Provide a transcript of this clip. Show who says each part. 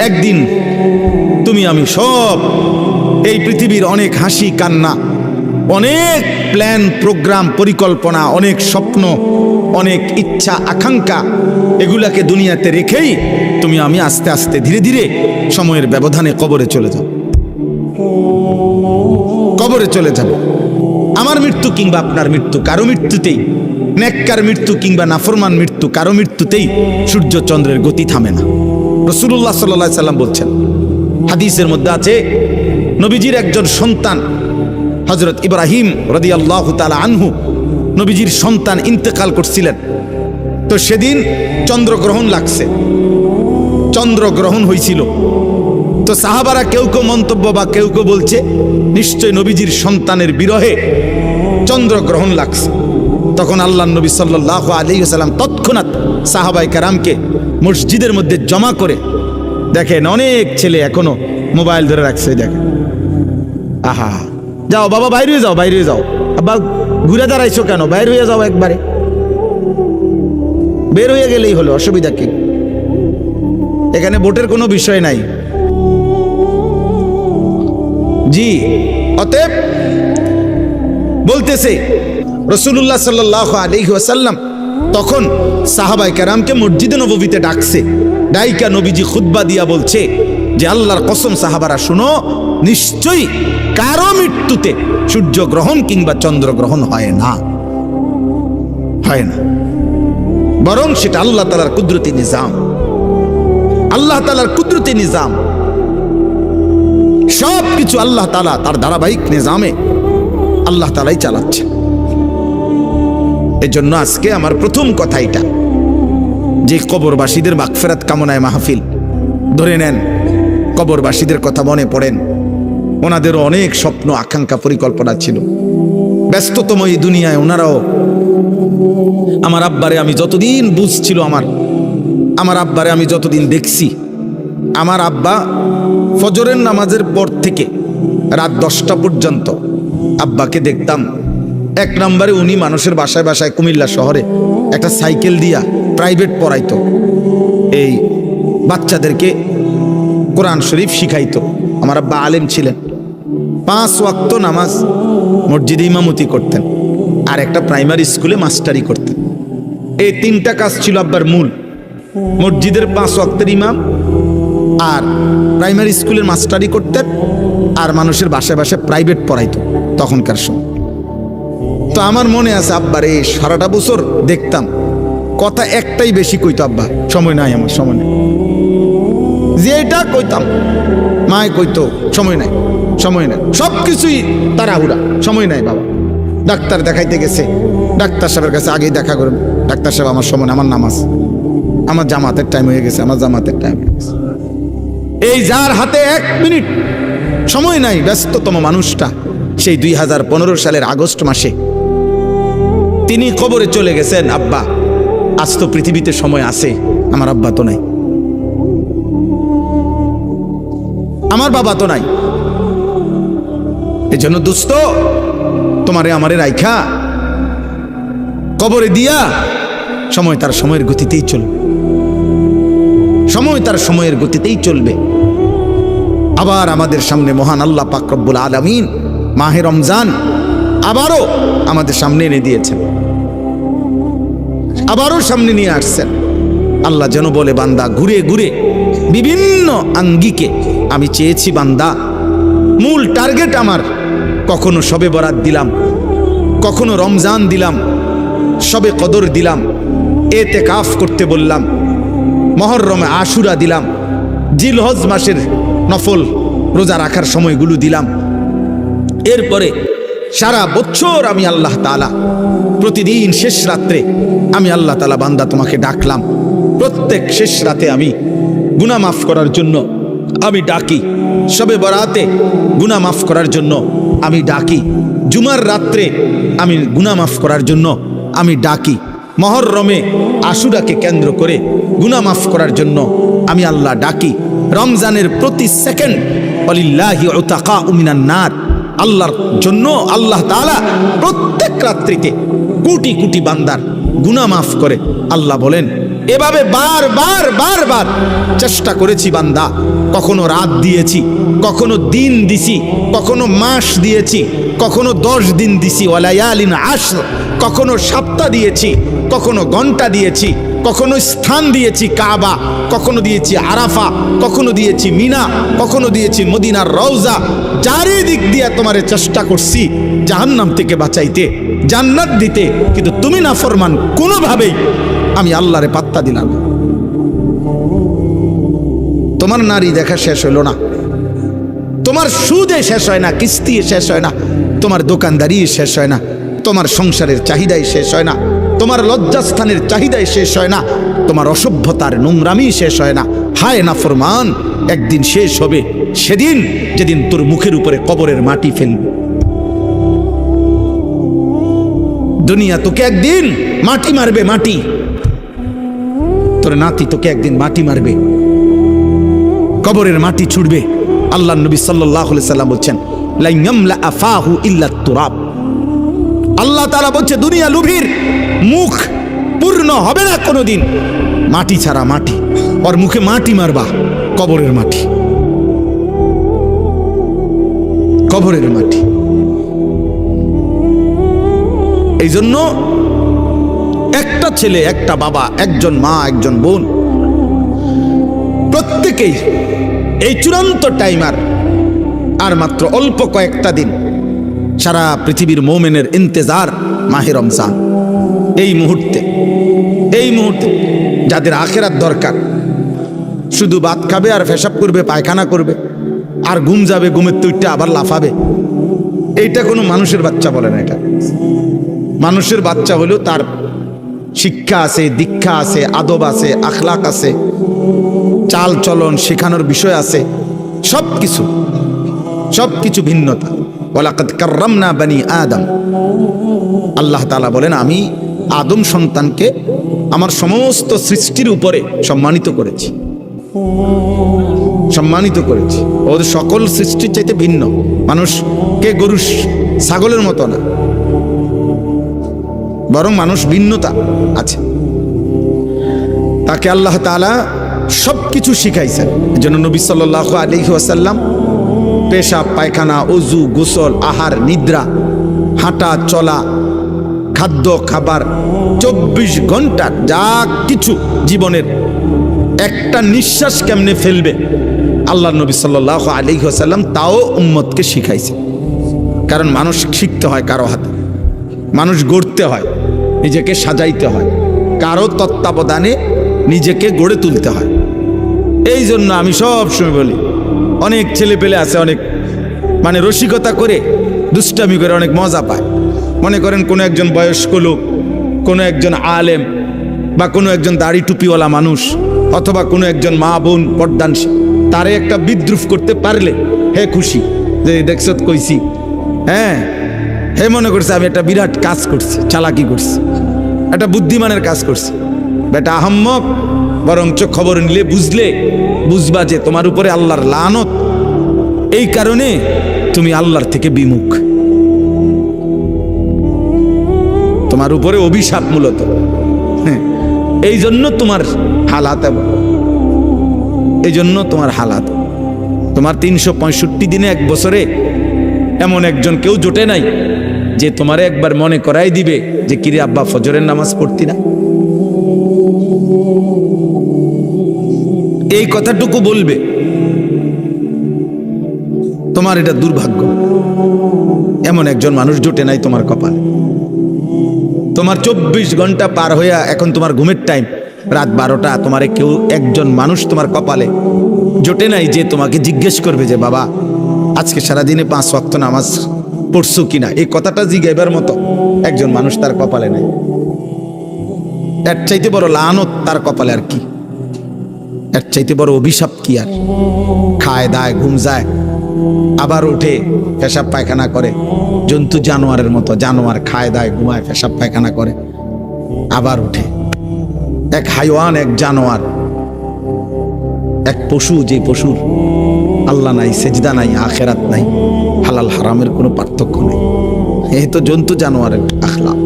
Speaker 1: একদিন তুমি আমি সব এই পৃথিবীর অনেক হাসি কান্না, অনেক প্ল্যান প্রোগ্রাম পরিকল্পনা, অনেক স্বপ্ন, অনেক ইচ্ছা আকাঙ্ক্ষা, এগুলাকে দুনিয়াতে রেখেই তুমি আমি আস্তে আস্তে ধীরে ধীরে সময়ের ব্যবধানে কবরে চলে যাও। কবরে চলে যাব। আমার মৃত্যু কিংবা আপনার মৃত্যু, কারো মৃত্যুতেই, নেককার মৃত্যু কিংবা নাফরমান মৃত্যু, কারো মৃত্যুতেই সূর্য চন্দ্রের গতি থামে না। রাসূলুল্লাহ সাল্লাল্লাহু আলাইহি সাল্লাম বলছেন, হাদিসের মধ্যে আছে, নবীজির একজন সন্তান হযরত ইব্রাহিম রাদিয়াল্লাহু তাআলা আনহু, নবীজির সন্তান ইন্তেকাল করছিলেন। তো সেদিন চন্দ্রগ্রহণ লাগছে, চন্দ্রগ্রহণ হয়েছিল। তো সাহাবারা কেউ কেউ মন্তব্য বা কেউ কেউ বলছে নিশ্চয় নবীজির সন্তানের বিরহে চন্দ্রগ্রহণ লাগছে। তখন আল্লাহর নবী সাল্লাল্লাহু আলাইহি ওয়াসাল্লাম তৎক্ষণাৎ সাহাবায়ে কেরামকে মসজিদের মধ্যে জমা করে, দেখেন অনেক ছেলে এখনো মোবাইল ধরে রাখছে, দেখেন, আহা, যাও বাবা বাইরে হয়ে যাও, বাইরে হয়ে যাও, আব্বা ঘুরে দাঁড়াইছো কেন, বাইরে হয়ে যাও, একবারে বের হয়ে গেলেই হলো, অসুবিধা কি? এখানে ভোটের কোনো বিষয় নাই। জি, অতএব বলতেছে রাসূলুল্লাহ সাল্লাল্লাহু আলাইহি ওয়াসাল্লাম তখন সাহাবায়ে কেরামকে মসজিদে নববীতে ডাকছে। ডাইকা নবীজি খুতবা দিয়া বলছে যে আল্লাহর কসম সাহাবারা শুনো, নিশ্চয়ই কারো মৃত্যুতে সূর্যগ্রহণ কিংবা চন্দ্রগ্রহণ হয় না, হয় না, বরং সেটা আল্লাহ তাআলার কুদরতি নিজাম। আল্লাহ তাআলার কুদরতি নিজাম, সব কিছু আল্লাহ তাআলা তার ধারাবাহিক নিজামে আল্লাহ তাআলাই চালাচ্ছে। এজন্য আজকে আমার প্রথম কথা এটা যে কবরবাসীদের মাগফিরাত কামনায় মাহফিল। ধরে নেন কবরবাসীদের কথা মনে পড়েন, ওনাদেরও অনেক স্বপ্ন আকাঙ্ক্ষা পরিকল্পনা ছিল। ব্যস্ততম এই দুনিয়ায় ওনারাও, আমার আব্বারে আমি যতদিন বুঝছিল, আমার আব্বারে আমি যতদিন দেখছি, আমার আব্বা ফজরের নামাজের পর থেকে রাত 10টা পর্যন্ত আব্বাকে দেখতাম। এক নম্বরে উনি মানুষের বাসায় বাসায় কুমিল্লা শহরে একটা সাইকেল দিয়া প্রাইভেট পড়াইতো, এই বাচ্চাদেরকে কোরআন শরীফ শিখাইতো। আমার আব্বা আলেম ছিলেন, 5 ওয়াক্ত নামাজ মসজিদে ইমামতি করতেন, আর একটা প্রাইমারি স্কুলে মাস্টারি করতেন। এই 3টা কাজ ছিল আব্বার মূল, মসজিদের 5 ওয়াক্তের ইমাম, আর প্রাইমারি স্কুলের মাস্টারি করতেন, আর মানুষের বাসায় বাসায় প্রাইভেট পড়াইতো তখনকার সময়। তো আমার মনে আছে আব্বার এই সারাটা বছর দেখতাম, কথা একটাই বেশি কইতো, আব্বা সময় নাই, আমার সময় নাই, যে এটা কইতাম মায় কইতো সময় নাই, সময় নাই, সব কিছুই তাড়াহুড়া, সময় নাই বাবা। ডাক্তার দেখাইতে গেছে, ডাক্তার সাহেবের কাছে আগেই দেখা করেন, ডাক্তার সাহেব আমার সময়, আমার নামাজ, আমার জামাতের টাইম হয়ে গেছে, আমার জামাতের টাইম হয়ে গেছে। এই যার হাতে 1 মিনিট সময় নাই, ব্যস্ততম মানুষটা, সেই 2015 সালের আগস্ট মাসে তিনি কবরে চলে গেছেন। আব্বা আজ তো পৃথিবীতে সময় আছে, আমার আব্বা তো নাই, আমার বাবা তো নাই। এই জন্য দোস্ত, তোমারে আমারে রাইখা কবরে দিয়া সময় তার সময়ের গতিতেই চলবে, সময় তার সময়ের গতিতেই চলবে। আবার আমাদের সামনে মহান আল্লাহ পাক রব্বুল আলামিন মাহে রমজান আবারও আমাদের সামনে এনে দিয়েছেন, আবারও সামনে নিয়ে আসছেন। আল্লাহ যেন বলে, বান্দা ঘুরে ঘুরে বিভিন্ন আঙ্গিকে আমি চেয়েছি, বান্দা মূল টার্গেট আমার, কখনো শবে বরাত দিলাম, কখনো রমজান দিলাম, শবে কদর দিলাম, এতেকাফ করতে বললাম, মুহররমে আশুরা দিলাম, জিলহজ মাসের নফল রোজা রাখার সময়গুলো দিলাম। এরপরে সারা বছর আমি আল্লাহ তাআলা প্রতিদিন শেষ রাত্রে আমি আল্লাহ তাআলা বান্দা তোমাকে ডাকলাম, প্রত্যেক শেষ রাতে আমি গুনাহ মাফ করার জন্য আমি ডাকি, শবে বরাতে গুনাহ মাফ করার জন্য আমি ডাকি, জুমার রাত্রে আমি গুনাহ মাফ করার জন্য আমি ডাকি, মুহররমে আশুরাকে কেন্দ্র করে গুনাহ মাফ করার জন্য আমি আল্লাহ ডাকি, রমজানের প্রতি সেকেন্ড ওয়ালিল্লাহি উতাকাউ মিনান নার, আল্লাহর জন্য আল্লাহ তাআলা প্রত্যেক রাত্রিতে কোটি কোটি বান্দার গুনাহ মাফ করে। আল্লাহ বলেন, এভাবে বারবার চেষ্টা করেছি বান্দা, কখনো রাত দিয়েছি, কখনো দিন দিছি, কখনো মাস দিয়েছি, কখনো 10 দিন দিছি, ওয়ালায়ালিন আশর, কখনো সপ্তাহ দিয়েছি, কখনো ঘন্টা দিয়েছি, কখনো স্থান দিয়েছি কাবা, কখনো দিয়েছি আরাফা, কখনো দিয়েছি মিনা, কখনো দিয়েছি মদিনার রওজা। চারিদিক দিয়ে তোমারে চেষ্টা করছি জাহান্নাম থেকে বাঁচাইতে, জান্নাত দিতে, কিন্তু তুমি নাফরমান, কোনোভাবেই আমি আল্লাহরে পাত্তা দিলাম। তোমার নারী দেখা শেষ হলো না, তোমার সুদে শেষ হয় না, কিস্তি শেষ হয় না, তোমার দোকানদারি শেষ হয় না, তোমার সংসারের চাহিদাই শেষ হয় না, তোমার লজ্জাস্থানের চাহিদাই শেষ হয় না, তোমার অসভ্যতার নোংরামি শেষ হয় না। হায় নাফরমান, একদিন শেষ হবে, সেদিন যেদিন তোর মুখের উপরে কবরের মাটি ফেলবে। দুনিয়া তোকে একদিন মাটি মারবে, মাটি। তোর নাতি তোকে একদিন মাটি মারবে, কবরের মাটি ছুড়বে। আল্লাহ নবী সাল্লাল্লাহু আলাইহি সাল্লাম বলছেন, লা ইয়ামলা আফাহু ইল্লা তুরাব। আল্লাহ তাআলা বলছে, দুনিয়া লুভির মুখ পূর্ণ হবে না কোনোদিন মাটি ছাড়া, মাটি। ওর মুখে মাটি মারবা, কবরের মাটি, কবরের মাটি। এই জন্য একটা ছেলে, একটা বাবা, একজন মা, একজন বোন, প্রত্যেকেই এই চূড়ান্ত টাইমার আর মাত্র অল্প কয়েকটা দিন। সারা পৃথিবীর মোমেনের ইন্তেজার মাহে রমজান। এই মুহূর্তে যাদের আখিরাত দরকার, শুধু ভাত খাবে আর পেশাব করবে, পায়খানা করবে, আর ঘুম যাবে, ঘুমের তুইটা আবার লাফাবে। এইটা কোনো মানুষের বাচ্চা বলে না। এটা মানুষের বাচ্চা হলেও তার শিক্ষা আছে, দীক্ষা আছে, আদব আছে, আখলাক আছে, চাল চলন শেখানোর বিষয় আছে, সবকিছু ভিন্নতা। ওয়ালাকাদ কাররামনা বানি আদম। আল্লাহ তাআলা বলেন, আমি আদম সন্তানকে আমার সমস্ত সৃষ্টির উপরে সম্মানিত করেছি। ওদের সকল সৃষ্টির চাইতে ভিন্ন। মানুষকে গরু ছাগলের মতো না, বরং মানুষ ভিন্নতা আছে। তাকে আল্লাহ তাআলা সবকিছু শিখাইছেন। এজন্য নবী সাল্লাল্লাহু আলাইহি ওয়াসাল্লাম পেশাব, পায়খানা, ওযু, গোসল, আহার, নিদ্রা, হাঁটা চলা, খাদ্য খাবার, 24 ঘন্টা যা কিছু জীবনের একটা নিঃশ্বাস কেমনে ফেলবে, আল্লাহ নবী সাল্লাল্লাহু আলাইহি ওয়াসাল্লাম তাও উম্মতকে শিখাইছে। কারণ মানুষ শিখতে হয় কারো হাতে, মানুষ গড়তে হয়, নিজেকে সাজাইতে হয়, কারো তত্ত্বাবধানে নিজেকে গড়ে তুলতে হয়। এই জন্য আমি সব সময় বলি, অনেক ছেলে পেলে আছে, অনেক রসিকতা করে, দুষ্টামি করে অনেক মজা পায়। মনে করেন কোনো একজন বয়স্ক লোক, কোনো একজন আলেম, বা কোনো একজন দাড়ি টুপিওয়ালা মানুষ, অথবা কোনো একজন মা বোন পর্দানশীল, তারে একটা বিদ্রুপ করতে পারলে হে খুশি, যে দেখছ কইছি। হ্যাঁ, হে মনে করছে আমি একটা বিরাট কাজ করছি, চালাকি করছি, একটা বুদ্ধিমানের কাজ করছি। বেটা আহাম্মক, বরঞ্চ খবর নিলে বুঝবা যে তোমার উপরে আল্লাহর লানত। এই কারণে তুমি আল্লাহর থেকে বিমুখ, তোমার উপরে অভিশাপ মূলত। এই জন্য তোমার হালাত, এই জন্য তোমার হালাত। তোমার 365 দিনে, এক বছরে এমন একজন কেউ জোটে নাই যে তোমারে একবার মনে করাই দিবে যে কিরে আব্বা ফজরের নামাজ পড়তি না। এই কথাটুকু বলবে, তোমার এটা দুর্ভাগ্য। এমন একজন মানুষ জোটে নাই তোমার কপালে। তোমার 24 ঘন্টা পার হইয়া এখন তোমার ঘুমের টাইম, রাত 12টা, তোমারে কেউ একজন মানুষ তোমার কপালে জোটে নাই যে তোমাকে জিজ্ঞেস করবে যে বাবা আজকে সারাদিনে 5 ওয়াক্ত নামাজ পড়ছো কিনা। এই কথাটা জিজ্ঞাইবার মতো একজন মানুষ তার কপালে নেই। এর চাইতে বড় লানত তার কপালে আর কি? এর চাইতে বড় অভিশাপ কি আর? খায় দায়, ঘুম যায়, আবার উঠে পেশাব পায়খানা করে, জন্তু জানোয়ারের মতো। জানোয়ার খায় দায়, ঘুমায়, পেশাব পায়খানা করে, আবার উঠে। এক হাইওয়ান, এক জানোয়ার, এক পশু, যে পশুর আল্লাহ নাই, সেজদা নাই, আখেরাত নাই, হালাল হারামের কোনো পার্থক্য নেই। এই তো জন্তু জানোয়ারের আখলাক।